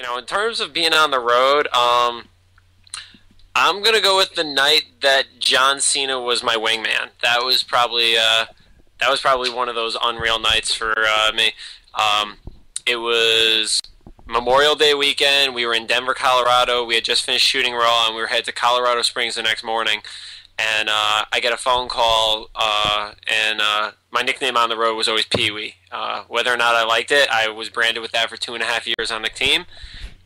In terms of being on the road, I'm gonna go with the night that John Cena was my wingman. That was probably one of those unreal nights for me. It was Memorial Day weekend. We were in Denver, Colorado. We had just finished shooting Raw, and we were headed to Colorado Springs the next morning. And I get a phone call, and my nickname on the road was always Pee Wee. Whether or not I liked it, I was branded with that for 2.5 years on the team.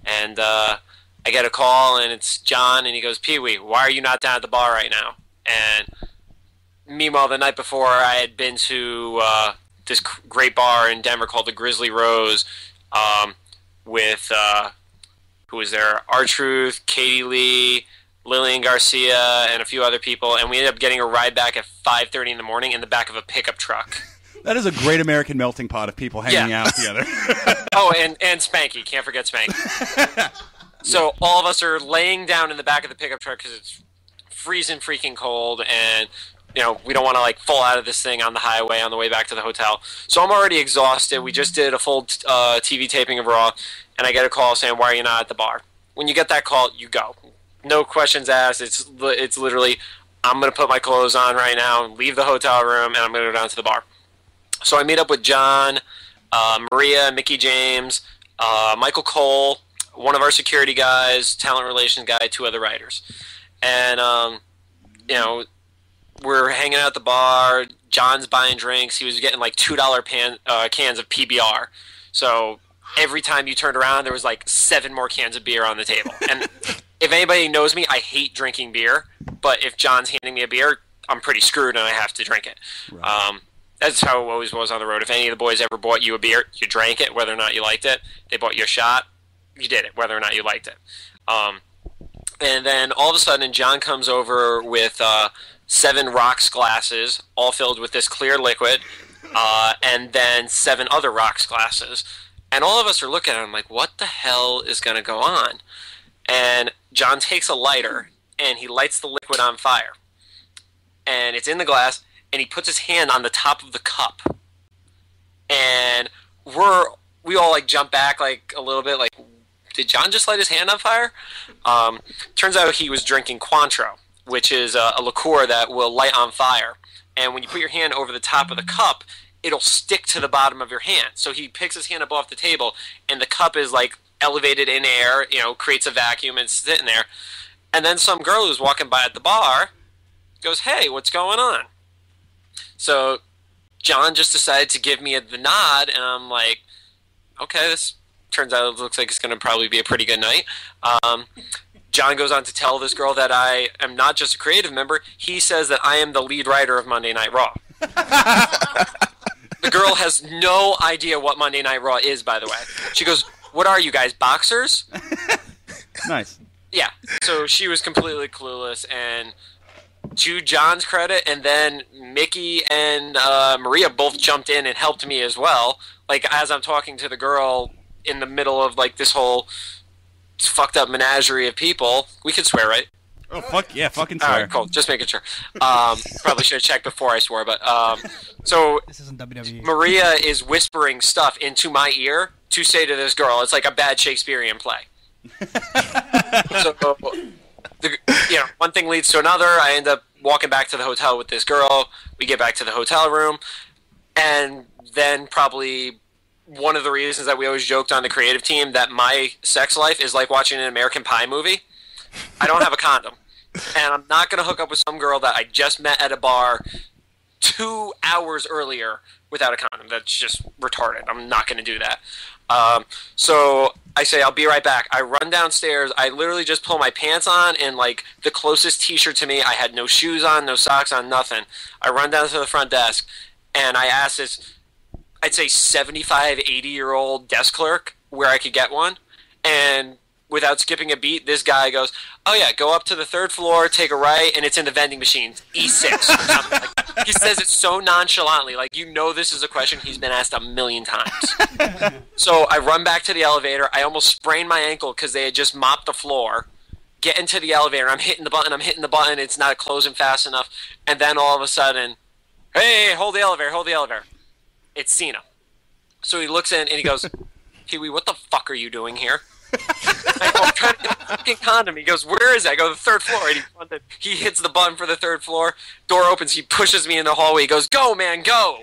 And I get a call, and it's John, and he goes, Pee Wee, why are you not down at the bar right now? And meanwhile, the night before, I had been to this great bar in Denver called the Grizzly Rose with, who was there? R-Truth, Katie Lee, Lillian Garcia, and a few other people, and we ended up getting a ride back at 5:30 in the morning in the back of a pickup truck. That is a great American melting pot of people hanging out together. Oh, and Spanky. Can't forget Spanky. So all of us are laying down in the back of the pickup truck because it's freezing freaking cold, and we don't want to fall out of this thing on the highway on the way back to the hotel. So I'm already exhausted. We just did a full TV taping of Raw, and I get a call saying, why are you not at the bar? When you get that call, you go. No questions asked. It's literally, I'm going to put my clothes on right now, leave the hotel room, and I'm going to go down to the bar. So I meet up with John, Maria, Mickey James, Michael Cole, one of our security guys, talent relations guy, 2 other writers. And, we're hanging out at the bar. John's buying drinks. He was getting $2 cans of PBR. So every time you turned around, there was 7 more cans of beer on the table. And if anybody knows me, I hate drinking beer. But if John's handing me a beer, I'm pretty screwed and I have to drink it. Right. That's how it always was on the road. If any of the boys ever bought you a beer, you drank it, whether or not you liked it. They bought you a shot, you did it, whether or not you liked it. And then all of a sudden, John comes over with 7 rocks glasses, all filled with this clear liquid, and then 7 other rocks glasses. And all of us are looking at him like, what the hell is going to go on? And John takes a lighter, and he lights the liquid on fire. And it's in the glass, and he puts his hand on the top of the cup. And we all jump back a little bit, did John just light his hand on fire? Turns out he was drinking Cointreau, which is a liqueur that will light on fire. And when you put your hand over the top of the cup, it'll stick to the bottom of your hand. So he picks his hand up off the table, and the cup is elevated in air, creates a vacuum, and it's sitting there. And then some girl who's walking by at the bar goes, hey, what's going on? So John just decided to give me the nod, and I'm like, okay, this turns out it looks like it's going to probably be a pretty good night. John goes on to tell this girl that I am not just a creative member. He says that I am the lead writer of Monday Night Raw. The girl has no idea what Monday Night Raw is, by the way. She goes, what are you guys, boxers? Nice. Yeah, so she was completely clueless, and to John's credit, and then Mickey and Maria both jumped in and helped me as well. As I'm talking to the girl in the middle of this whole fucked up menagerie of people. We could swear, right? Oh, fuck yeah, fucking swear. All right, cool. Just making sure. Probably should have checked before I swore, but so this isn't WWE. Maria is whispering stuff into my ear to say to this girl. It's like a bad Shakespearean play. So, one thing leads to another. I end up walking back to the hotel with this girl. We get back to the hotel room, and then probably one of the reasons that we always joked on the creative team that my sex life is like watching an American Pie movie. I don't have a condom. And I'm not going to hook up with some girl that I just met at a bar 2 hours earlier without a condom. That's just retarded. I'm not going to do that. So I say, I'll be right back. I run downstairs. I literally just pull my pants on and the closest t-shirt to me. I had no shoes on, no socks on, nothing. I run down to the front desk, and I ask this, I'd say 75, 80-year-old desk clerk where I could get one. And without skipping a beat, this guy goes, oh yeah, go up to the 3rd floor, take a right, and it's in the vending machines, E6 or something. He says it so nonchalantly, this is a question he's been asked 1,000,000 times. So I run back to the elevator. I almost sprained my ankle because they had just mopped the floor. Get into the elevator. I'm hitting the button. It's not closing fast enough. And then all of a sudden, hey, hold the elevator. It's Cena. So he looks in and he goes, Pee-wee, what the fuck are you doing here? I'm trying to get a fucking condom. He goes, where is it? I go, the third floor. And he hits the button for the third floor. Door opens. He pushes me in the hallway. He goes, go, man, go.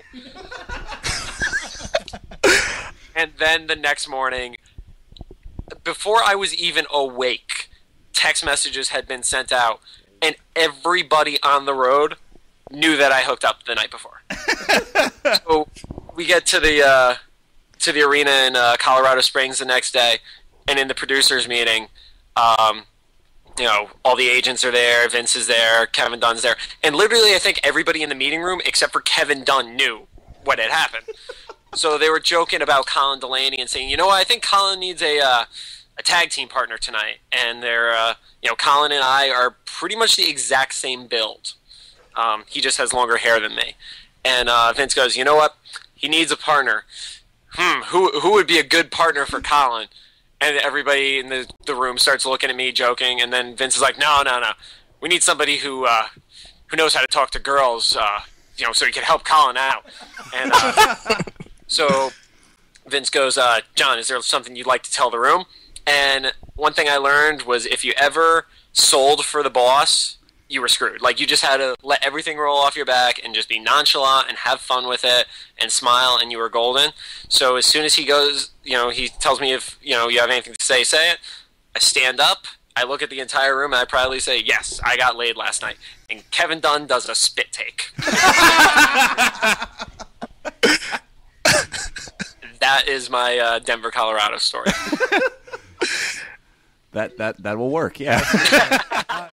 And then the next morning, before I was even awake, text messages had been sent out, and everybody on the road knew that I hooked up the night before. So we get to the arena in Colorado Springs the next day, and in the producers meeting, all the agents are there, Vince is there, Kevin Dunn's there, and literally I think everybody in the meeting room except for Kevin Dunn knew what had happened. So they were joking about Colin Delaney and saying, I think Colin needs a tag team partner tonight, and they're Colin and I are pretty much the exact same build. He just has longer hair than me. And Vince goes, you know what? He needs a partner. Who would be a good partner for Colin? And everybody in the room starts looking at me, joking. And then Vince is like, no. We need somebody who knows how to talk to girls, so he can help Colin out. And so Vince goes, John, is there something you'd like to tell the room? And one thing I learned was if you ever sold for the boss, you were screwed. Like, you just had to let everything roll off your back and just be nonchalant and have fun with it and smile, and you were golden. So as soon as he goes, he tells me if, you have anything to say it. I stand up, I look at the entire room, and I proudly say, yes, I got laid last night. And Kevin Dunn does a spit take. That is my Denver, Colorado story. That will work, yeah.